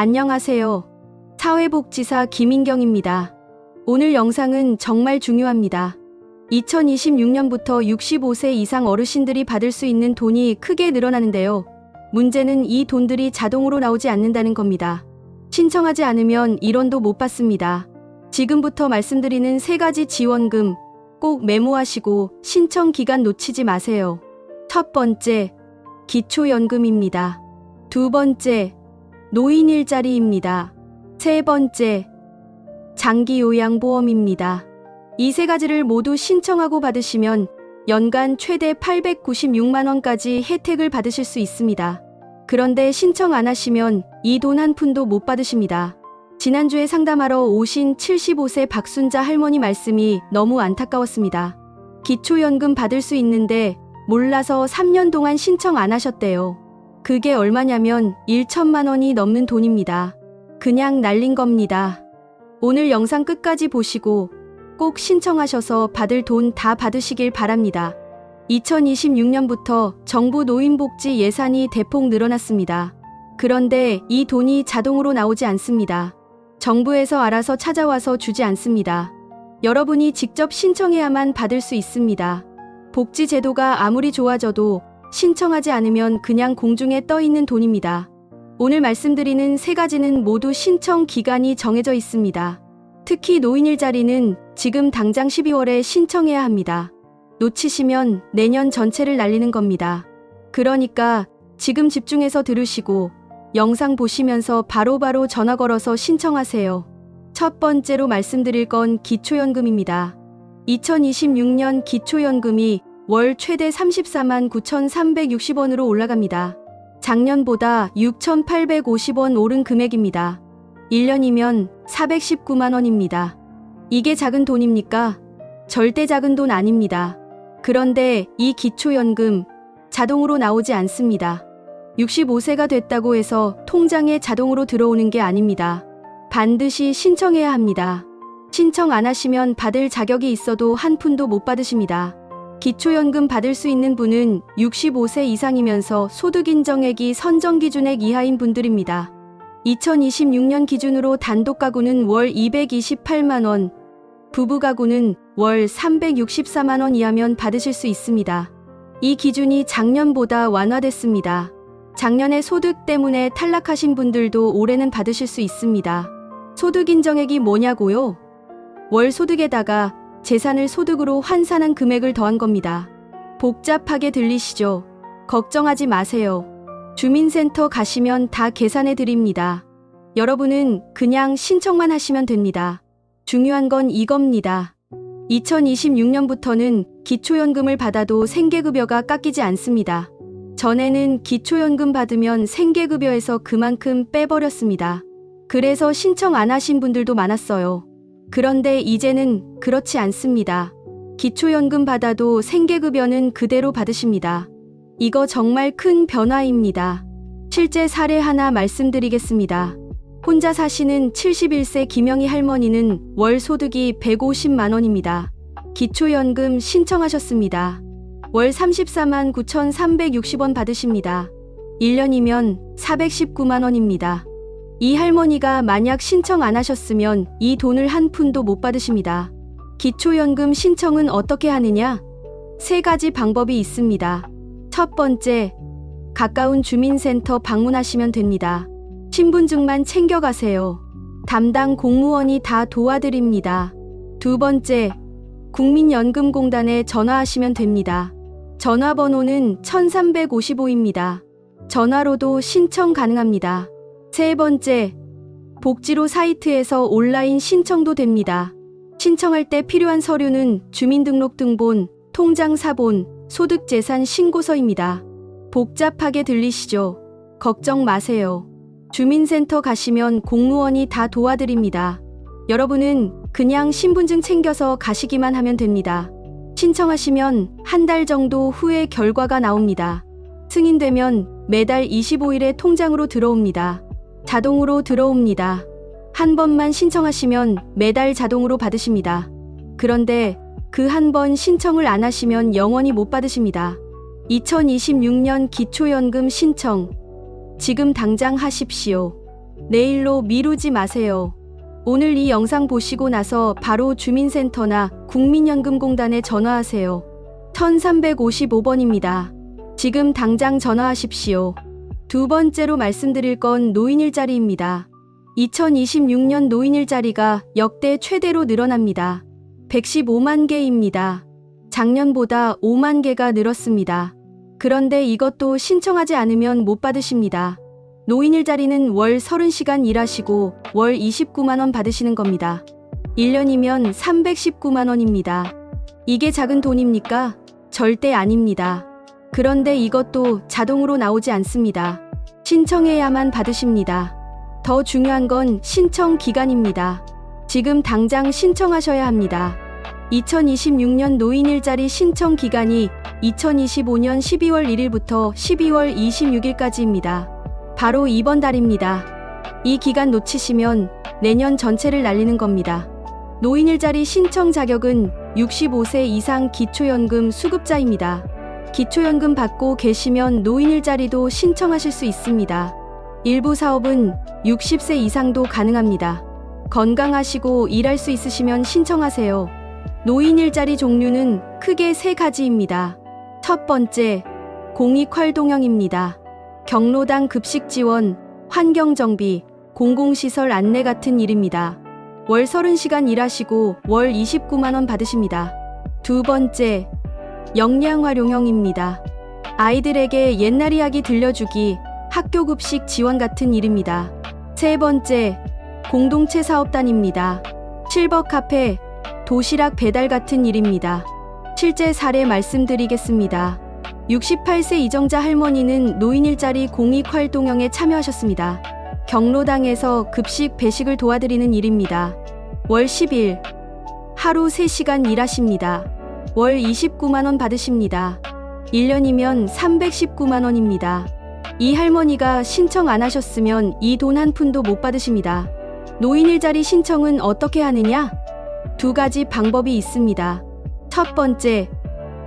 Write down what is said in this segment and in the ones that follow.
안녕하세요. 사회복지사 김인경입니다. 오늘 영상은 정말 중요합니다. 2026년부터 65세 이상 어르신들이 받을 수 있는 돈이 크게 늘어나는데요. 문제는 이 돈들이 자동으로 나오지 않는다는 겁니다. 신청하지 않으면 1원도 못 받습니다. 지금부터 말씀드리는 3가지 지원금 꼭 메모하시고 신청 기간 놓치지 마세요. 첫 번째, 기초연금입니다. 두 번째, 노인 일자리입니다. 세 번째, 장기요양보험입니다. 이 3가지를 모두 신청하고 받으시면 연간 최대 896만원까지 혜택을 받으실 수 있습니다. 그런데 신청 안 하시면 이 돈 한 푼도 못 받으십니다. 지난주에 상담하러 오신 75세 박순자 할머니 말씀이 너무 안타까웠습니다. 기초연금 받을 수 있는데 몰라서 3년 동안 신청 안 하셨대요. 그게 얼마냐면 1천만원이 넘는 돈입니다. 그냥 날린 겁니다. 오늘 영상 끝까지 보시고 꼭 신청하셔서 받을 돈 다 받으시길 바랍니다. 2026년부터 정부 노인복지 예산이 대폭 늘어났습니다. 그런데 이 돈이 자동으로 나오지 않습니다. 정부에서 알아서 찾아와서 주지 않습니다. 여러분이 직접 신청해야만 받을 수 있습니다. 복지 제도가 아무리 좋아져도 신청하지 않으면 그냥 공중에 떠 있는 돈입니다. 오늘 말씀드리는 3가지는 모두 신청 기간이 정해져 있습니다. 특히 노인 일자리는 지금 당장 12월에 신청해야 합니다. 놓치시면 내년 전체를 날리는 겁니다. 그러니까 지금 집중해서 들으시고 영상 보시면서 바로바로 전화 걸어서 신청하세요. 첫 번째로 말씀드릴 건 기초연금입니다. 2026년 기초연금이 월 최대 34만 9,360원으로 올라갑니다. 작년보다 6,850원 오른 금액입니다. 1년이면 419만원입니다. 이게 작은 돈입니까? 절대 작은 돈 아닙니다. 그런데 이 기초연금 자동으로 나오지 않습니다. 65세가 됐다고 해서 통장에 자동으로 들어오는 게 아닙니다. 반드시 신청해야 합니다. 신청 안 하시면 받을 자격이 있어도 한 푼도 못 받으십니다. 기초연금 받을 수 있는 분은 65세 이상이면서 소득인정액이 선정기준액 이하인 분들입니다. 2026년 기준으로 단독가구는 월 228만원, 부부가구는 월 364만원 이하면 받으실 수 있습니다. 이 기준이 작년보다 완화됐습니다. 작년에 소득 때문에 탈락하신 분들도 올해는 받으실 수 있습니다. 소득인정액이 뭐냐고요? 월 소득에다가 재산을 소득으로 환산한 금액을 더한 겁니다. 복잡하게 들리시죠? 걱정하지 마세요. 주민센터 가시면 다 계산해 드립니다. 여러분은 그냥 신청만 하시면 됩니다. 중요한 건 이겁니다. 2026년부터는 기초연금을 받아도 생계급여가 깎이지 않습니다. 전에는 기초연금 받으면 생계급여에서 그만큼 빼버렸습니다. 그래서 신청 안 하신 분들도 많았어요. 그런데 이제는 그렇지 않습니다. 기초연금 받아도 생계급여는 그대로 받으십니다. 이거 정말 큰 변화입니다. 실제 사례 하나 말씀드리겠습니다. 혼자 사시는 71세 김영희 할머니는 월 소득이 150만원입니다. 기초연금 신청하셨습니다. 월 34만 9,360원 받으십니다. 1년이면 419만원입니다. 이 할머니가 만약 신청 안 하셨으면 이 돈을 한 푼도 못 받으십니다. 기초연금 신청은 어떻게 하느냐? 3가지 방법이 있습니다. 첫 번째, 가까운 주민센터 방문하시면 됩니다. 신분증만 챙겨가세요. 담당 공무원이 다 도와드립니다. 두 번째, 국민연금공단에 전화하시면 됩니다. 전화번호는 1355입니다. 전화로도 신청 가능합니다. 세 번째, 복지로 사이트에서 온라인 신청도 됩니다. 신청할 때 필요한 서류는 주민등록등본, 통장사본, 소득재산 신고서입니다. 복잡하게 들리시죠? 걱정 마세요. 주민센터 가시면 공무원이 다 도와드립니다. 여러분은 그냥 신분증 챙겨서 가시기만 하면 됩니다. 신청하시면 한 달 정도 후에 결과가 나옵니다. 승인되면 매달 25일에 통장으로 들어옵니다. 자동으로 들어옵니다. 한 번만 신청하시면 매달 자동으로 받으십니다. 그런데 그 한 번 신청을 안 하시면 영원히 못 받으십니다. 2026년 기초연금 신청 지금 당장 하십시오. 내일로 미루지 마세요. 오늘 이 영상 보시고 나서 바로 주민센터나 국민연금공단에 전화하세요. 1355번입니다. 지금 당장 전화하십시오. 두 번째로 말씀드릴 건 노인 일자리입니다. 2026년 노인 일자리가 역대 최대로 늘어납니다. 115만 개입니다. 작년보다 5만 개가 늘었습니다. 그런데 이것도 신청하지 않으면 못 받으십니다. 노인 일자리는 월 30시간 일하시고 월 29만원 받으시는 겁니다. 1년이면 319만원입니다. 이게 작은 돈입니까? 절대 아닙니다. 그런데 이것도 자동으로 나오지 않습니다. 신청해야만 받으십니다. 더 중요한 건 신청 기간입니다. 지금 당장 신청하셔야 합니다. 2026년 노인 일자리 신청 기간이 2025년 12월 1일부터 12월 26일까지입니다. 바로 이번 달입니다. 이 기간 놓치시면 내년 전체를 날리는 겁니다. 노인 일자리 신청 자격은 65세 이상 기초연금 수급자입니다. 기초연금 받고 계시면 노인 일자리도 신청하실 수 있습니다. 일부 사업은 60세 이상도 가능합니다. 건강하시고 일할 수 있으시면 신청하세요. 노인 일자리 종류는 크게 세 가지입니다. 첫 번째, 공익활동형입니다. 경로당 급식 지원, 환경정비, 공공시설 안내 같은 일입니다. 월 30시간 일하시고 월 29만원 받으십니다. 두 번째, 역량활용형입니다. 아이들에게 옛날 이야기 들려주기, 학교급식 지원 같은 일입니다. 세 번째, 공동체 사업단입니다. 실버 카페, 도시락 배달 같은 일입니다. 실제 사례 말씀드리겠습니다. 68세 이정자 할머니는 노인 일자리 공익활동형에 참여하셨습니다. 경로당에서 급식 배식을 도와드리는 일입니다. 월 10일, 하루 3시간 일하십니다. 월 29만원 받으십니다. 1년이면 319만원입니다. 이 할머니가 신청 안 하셨으면 이 돈 한 푼도 못 받으십니다. 노인 일자리 신청은 어떻게 하느냐? 두 가지 방법이 있습니다. 첫 번째,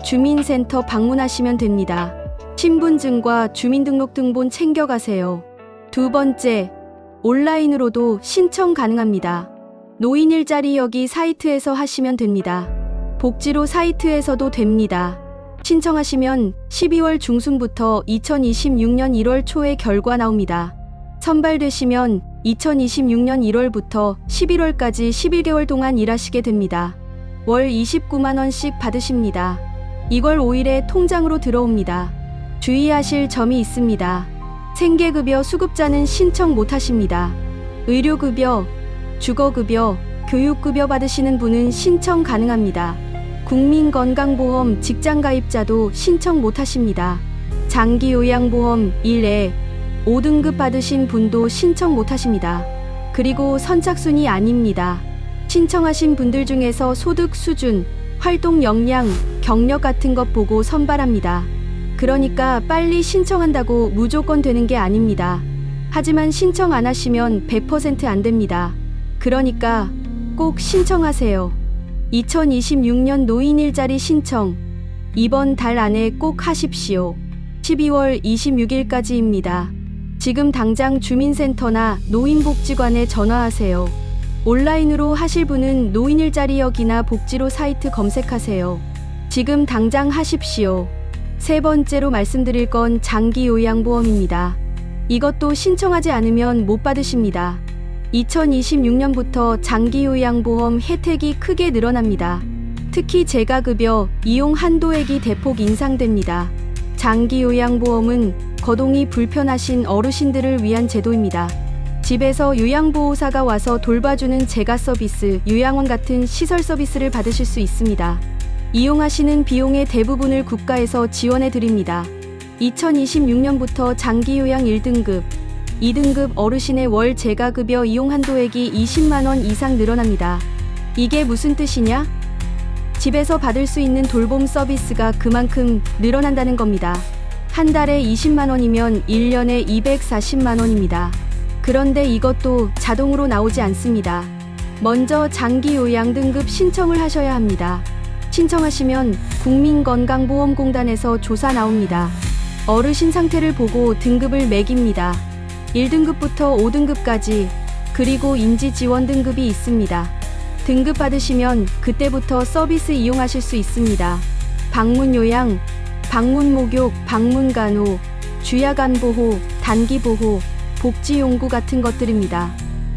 주민센터 방문하시면 됩니다. 신분증과 주민등록등본 챙겨가세요. 두 번째, 온라인으로도 신청 가능합니다. 노인 일자리 여기 사이트에서 하시면 됩니다. 복지로 사이트에서도 됩니다. 신청하시면 12월 중순부터 2026년 1월 초에 결과 나옵니다. 선발되시면 2026년 1월부터 11월까지 11개월 동안 일하시게 됩니다. 월 29만원씩 받으십니다. 이걸 5일에 통장으로 들어옵니다. 주의하실 점이 있습니다. 생계급여 수급자는 신청 못하십니다. 의료급여, 주거급여, 교육급여 받으시는 분은 신청 가능합니다. 국민건강보험 직장가입자도 신청 못하십니다. 장기요양보험 1에 5등급 받으신 분도 신청 못하십니다. 그리고 선착순이 아닙니다. 신청하신 분들 중에서 소득 수준, 활동 역량, 경력 같은 것 보고 선발합니다. 그러니까 빨리 신청한다고 무조건 되는 게 아닙니다. 하지만 신청 안 하시면 100% 안 됩니다. 그러니까 꼭 신청하세요. 2026년 노인 일자리 신청, 이번 달 안에 꼭 하십시오. 12월 26일까지입니다. 지금 당장 주민센터나 노인복지관에 전화하세요. 온라인으로 하실 분은 노인 일자리역이나 복지로 사이트 검색하세요. 지금 당장 하십시오. 세 번째로 말씀드릴 건 장기요양보험입니다. 이것도 신청하지 않으면 못 받으십니다. 2026년부터 장기요양보험 혜택이 크게 늘어납니다. 특히 재가급여 이용 한도액이 대폭 인상됩니다. 장기요양보험은 거동이 불편하신 어르신들을 위한 제도입니다. 집에서 요양보호사가 와서 돌봐주는 재가 서비스, 요양원 같은 시설 서비스를 받으실 수 있습니다. 이용하시는 비용의 대부분을 국가에서 지원해 드립니다. 2026년부터 장기요양 1등급, 2등급 어르신의 월 재가급여 이용 한도액이 20만원 이상 늘어납니다. 이게 무슨 뜻이냐? 집에서 받을 수 있는 돌봄 서비스가 그만큼 늘어난다는 겁니다. 한 달에 20만원이면 1년에 240만원입니다. 그런데 이것도 자동으로 나오지 않습니다. 먼저 장기요양 등급 신청을 하셔야 합니다. 신청하시면 국민건강보험공단에서 조사 나옵니다. 어르신 상태를 보고 등급을 매깁니다. 1등급부터 5등급까지 그리고 인지 지원 등급이 있습니다. 등급 받으시면 그때부터 서비스 이용하실 수 있습니다. 방문 요양, 방문 목욕, 방문 간호, 주야간 보호, 단기 보호, 복지 용구 같은 것들입니다.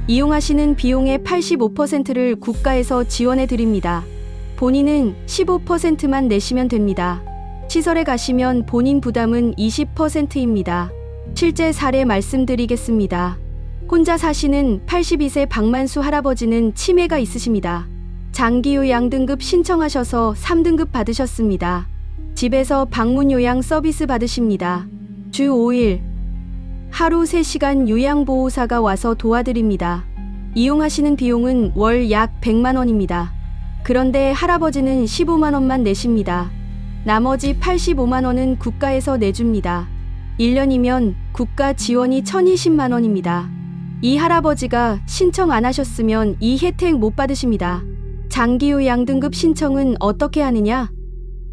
이용하시는 비용의 85%를 국가에서 지원해 드립니다. 본인은 15%만 내시면 됩니다. 시설에 가시면 본인 부담은 20%입니다. 실제 사례 말씀드리겠습니다. 혼자 사시는 82세 박만수 할아버지는 치매가 있으십니다. 장기요양 등급 신청하셔서 3등급 받으셨습니다. 집에서 방문 요양 서비스 받으십니다. 주 5일, 하루 3시간 요양보호사가 와서 도와드립니다. 이용하시는 비용은 월 약 100만 원입니다. 그런데 할아버지는 15만 원만 내십니다. 나머지 85만 원은 국가에서 내줍니다. 1년이면 국가 지원이 1,020만 원입니다. 이 할아버지가 신청 안 하셨으면 이 혜택 못 받으십니다. 장기요양 등급 신청은 어떻게 하느냐?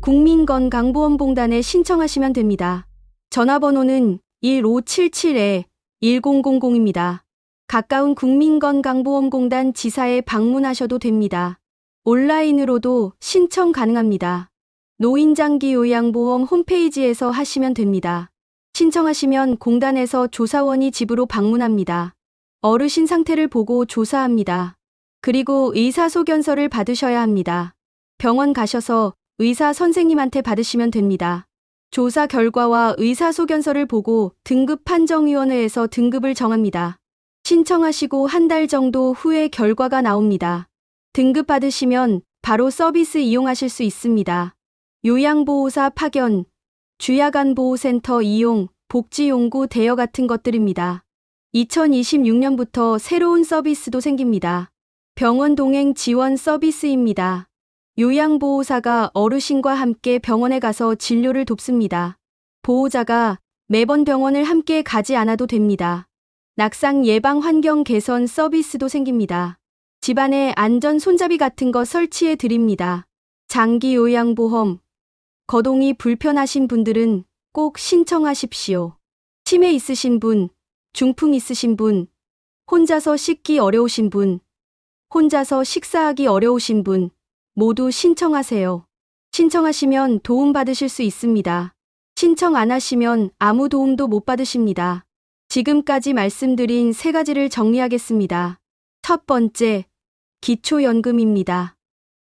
국민건강보험공단에 신청하시면 됩니다. 전화번호는 1577-1000입니다. 가까운 국민건강보험공단 지사에 방문하셔도 됩니다. 온라인으로도 신청 가능합니다. 노인장기요양보험 홈페이지에서 하시면 됩니다. 신청하시면 공단에서 조사원이 집으로 방문합니다. 어르신 상태를 보고 조사합니다. 그리고 의사소견서를 받으셔야 합니다. 병원 가셔서 의사 선생님한테 받으시면 됩니다. 조사 결과와 의사소견서를 보고 등급판정위원회에서 등급을 정합니다. 신청하시고 한 달 정도 후에 결과가 나옵니다. 등급 받으시면 바로 서비스 이용하실 수 있습니다. 요양보호사 파견, 주야간보호센터 이용, 복지용구 대여 같은 것들입니다. 2026년부터 새로운 서비스도 생깁니다. 병원 동행 지원 서비스입니다. 요양보호사가 어르신과 함께 병원에 가서 진료를 돕습니다. 보호자가 매번 병원을 함께 가지 않아도 됩니다. 낙상 예방 환경 개선 서비스도 생깁니다. 집안에 안전 손잡이 같은 거 설치해 드립니다. 장기 요양보험, 거동이 불편하신 분들은 꼭 신청하십시오. 치매 있으신 분, 중풍 있으신 분, 혼자서 씻기 어려우신 분, 혼자서 식사하기 어려우신 분, 모두 신청하세요. 신청하시면 도움 받으실 수 있습니다. 신청 안 하시면 아무 도움도 못 받으십니다. 지금까지 말씀드린 3가지를 정리하겠습니다. 첫 번째, 기초연금입니다.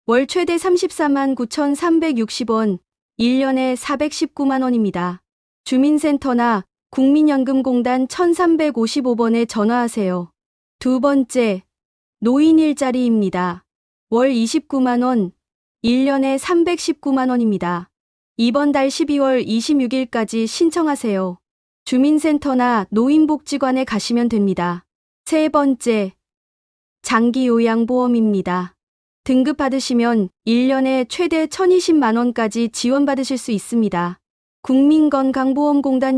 월 최대 34만 9,360원, 1년에 419만 원입니다. 주민센터나 국민연금공단 1355번에 전화하세요. 두 번째, 노인 일자리입니다. 월 29만 원, 1년에 319만 원입니다. 이번 달 12월 26일까지 신청하세요. 주민센터나 노인복지관에 가시면 됩니다. 세 번째, 장기요양보험입니다. 등급 받으시면 1년에 최대 1,020만 원까지 지원받으실 수 있습니다. 국민건강보험공단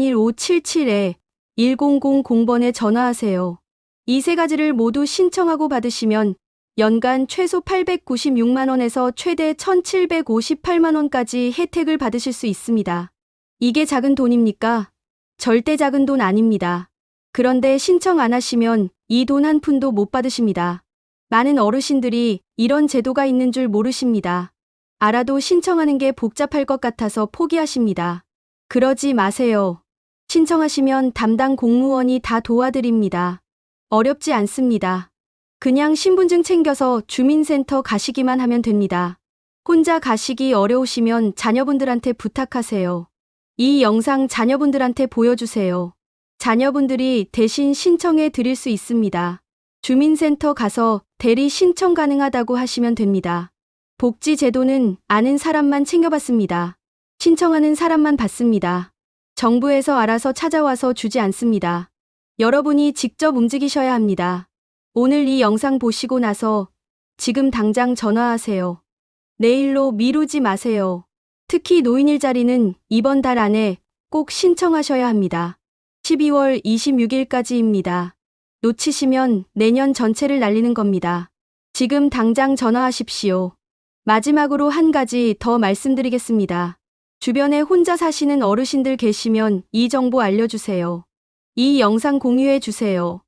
1577-1000번에 전화하세요. 이 3가지를 모두 신청하고 받으시면 연간 최소 896만 원에서 최대 1,758만 원까지 혜택을 받으실 수 있습니다. 이게 작은 돈입니까? 절대 작은 돈 아닙니다. 그런데 신청 안 하시면 이 돈 한 푼도 못 받으십니다. 많은 어르신들이 이런 제도가 있는 줄 모르십니다. 알아도 신청하는 게 복잡할 것 같아서 포기하십니다. 그러지 마세요. 신청하시면 담당 공무원이 다 도와드립니다. 어렵지 않습니다. 그냥 신분증 챙겨서 주민센터 가시기만 하면 됩니다. 혼자 가시기 어려우시면 자녀분들한테 부탁하세요. 이 영상 자녀분들한테 보여주세요. 자녀분들이 대신 신청해 드릴 수 있습니다. 주민센터 가서 대리 신청 가능하다고 하시면 됩니다. 복지제도는 아는 사람만 챙겨받습니다. 신청하는 사람만 받습니다. 정부에서 알아서 찾아와서 주지 않습니다. 여러분이 직접 움직이셔야 합니다. 오늘 이 영상 보시고 나서 지금 당장 전화하세요. 내일로 미루지 마세요. 특히 노인 일자리는 이번 달 안에 꼭 신청하셔야 합니다. 12월 26일까지입니다. 놓치시면 내년 전체를 날리는 겁니다. 지금 당장 전화하십시오. 마지막으로 한 가지 더 말씀드리겠습니다. 주변에 혼자 사시는 어르신들 계시면 이 정보 알려주세요. 이 영상 공유해 주세요.